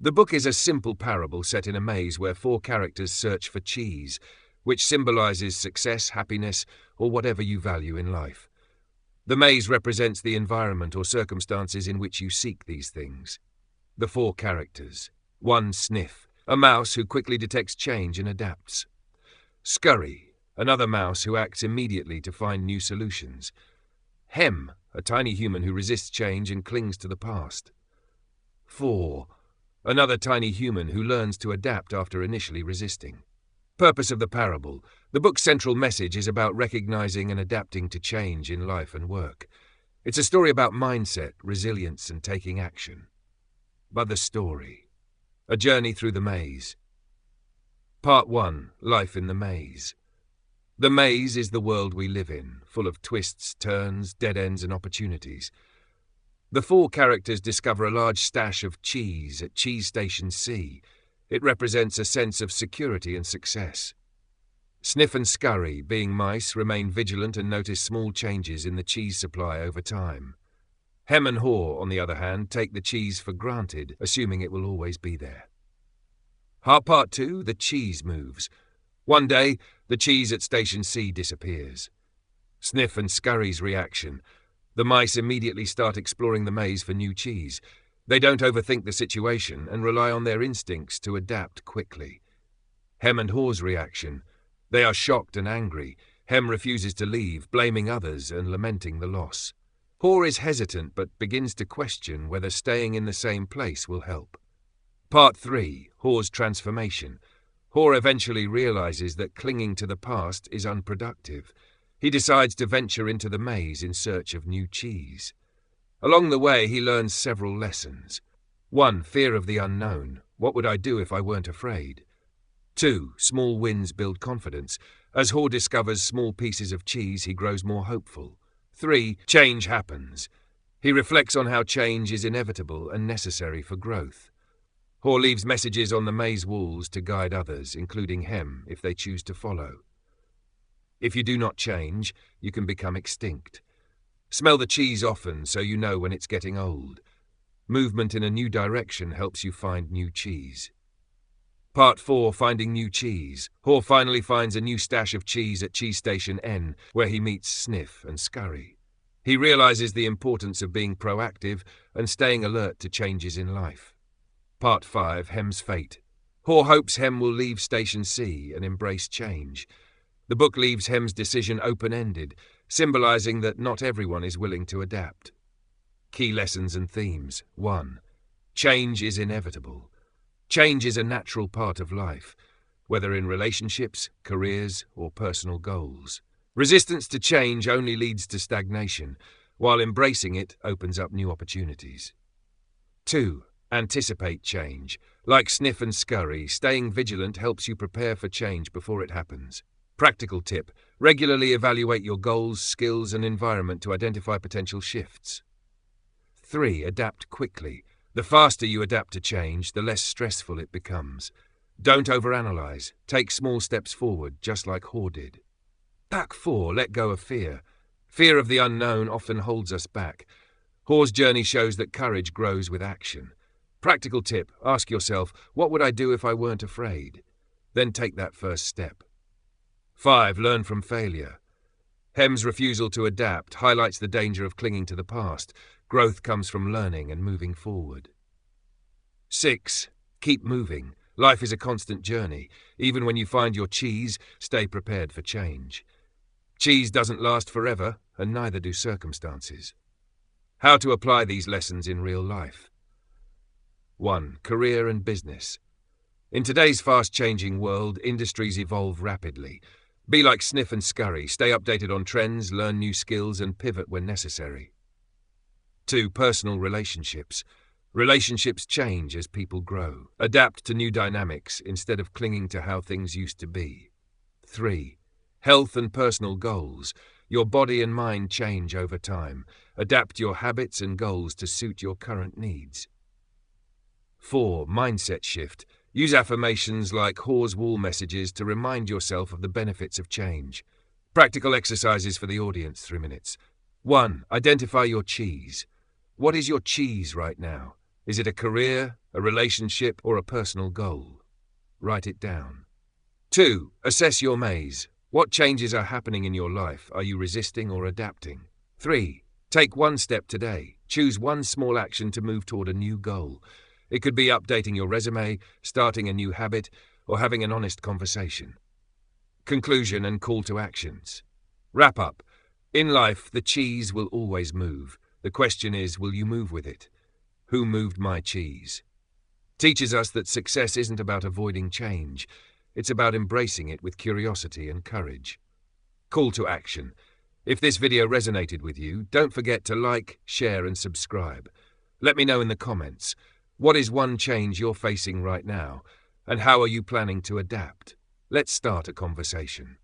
The book is a simple parable set in a maze where four characters search for cheese, which symbolizes success, happiness, or whatever you value in life. The maze represents the environment or circumstances in which you seek these things. The four characters. 1. Sniff, a mouse who quickly detects change and adapts. Scurry, another mouse who acts immediately to find new solutions. Hem, a tiny human who resists change and clings to the past. 4. Another tiny human who learns to adapt after initially resisting. Purpose of the parable. The book's central message is about recognizing and adapting to change in life and work. It's a story about mindset, resilience, and taking action. But the story. A journey through the maze. Part 1. Life in the maze. The maze is the world we live in, full of twists, turns, dead ends, and opportunities. The four characters discover a large stash of cheese at Cheese Station C. It represents a sense of security and success. Sniff and Scurry, being mice, remain vigilant and notice small changes in the cheese supply over time. Hem and Haw, on the other hand, take the cheese for granted, assuming it will always be there. Part 2, The Cheese Moves. One day, the cheese at Station C disappears. Sniff and Scurry's reaction. The mice immediately start exploring the maze for new cheese. They don't overthink the situation and rely on their instincts to adapt quickly. Hem and Haw's reaction. They are shocked and angry. Hem refuses to leave, blaming others and lamenting the loss. Haw is hesitant but begins to question whether staying in the same place will help. Part 3. Haw's transformation. Haw eventually realizes that clinging to the past is unproductive. He decides to venture into the maze in search of new cheese. Along the way, he learns several lessons. 1. Fear of the unknown. What would I do if I weren't afraid? 2. Small wins build confidence. As Haw discovers small pieces of cheese, he grows more hopeful. 3. Change happens. He reflects on how change is inevitable and necessary for growth. Haw leaves messages on the maze walls to guide others, including Hem, if they choose to follow. If you do not change, you can become extinct. Smell the cheese often so you know when it's getting old. Movement in a new direction helps you find new cheese. Part 4. Finding new cheese. Haw finally finds a new stash of cheese at Cheese Station N, where he meets Sniff and Scurry. He realizes the importance of being proactive and staying alert to changes in life. Part 5. Hem's fate. Haw hopes Hem will leave Station C and embrace change. The book leaves Hem's decision open-ended, symbolizing that not everyone is willing to adapt. Key lessons and themes. 1. Change is inevitable. Change is a natural part of life, whether in relationships, careers, or personal goals. Resistance to change only leads to stagnation, while embracing it opens up new opportunities. 2. Anticipate change. Like Sniff and Scurry, staying vigilant helps you prepare for change before it happens. Practical tip. Regularly evaluate your goals, skills, and environment to identify potential shifts. 3. Adapt quickly. The faster you adapt to change, the less stressful it becomes. Don't overanalyze. Take small steps forward, just like Haw did. Part 4. Let go of fear. Fear of the unknown often holds us back. Haw's journey shows that courage grows with action. Practical tip. Ask yourself, what would I do if I weren't afraid? Then take that first step. 5. Learn from failure. Hem's refusal to adapt highlights the danger of clinging to the past. Growth comes from learning and moving forward. 6. Keep moving. Life is a constant journey. Even when you find your cheese, stay prepared for change. Cheese doesn't last forever, and neither do circumstances. How to apply these lessons in real life. 1. Career and business. In today's fast-changing world, industries evolve rapidly. Be like Sniff and Scurry. Stay updated on trends, learn new skills, and pivot when necessary. 2. Personal relationships. Relationships change as people grow. Adapt to new dynamics instead of clinging to how things used to be. 3. Health and personal goals. Your body and mind change over time. Adapt your habits and goals to suit your current needs. 4. Mindset shift. Use affirmations like Haw's wall messages to remind yourself of the benefits of change. Practical exercises for the audience, 3 minutes. 1. Identify your cheese. What is your cheese right now? Is it a career, a relationship, or a personal goal? Write it down. 2. Assess your maze. What changes are happening in your life? Are you resisting or adapting? 3. Take one step today. Choose one small action to move toward a new goal. It could be updating your resume, starting a new habit, or having an honest conversation. Conclusion and call to actions. Wrap up. In life, the cheese will always move. The question is, will you move with it? Who moved my cheese? Teaches us that success isn't about avoiding change. It's about embracing it with curiosity and courage. Call to action. If this video resonated with you, don't forget to like, share, and subscribe. Let me know in the comments. What is one change you're facing right now, and how are you planning to adapt? Let's start a conversation.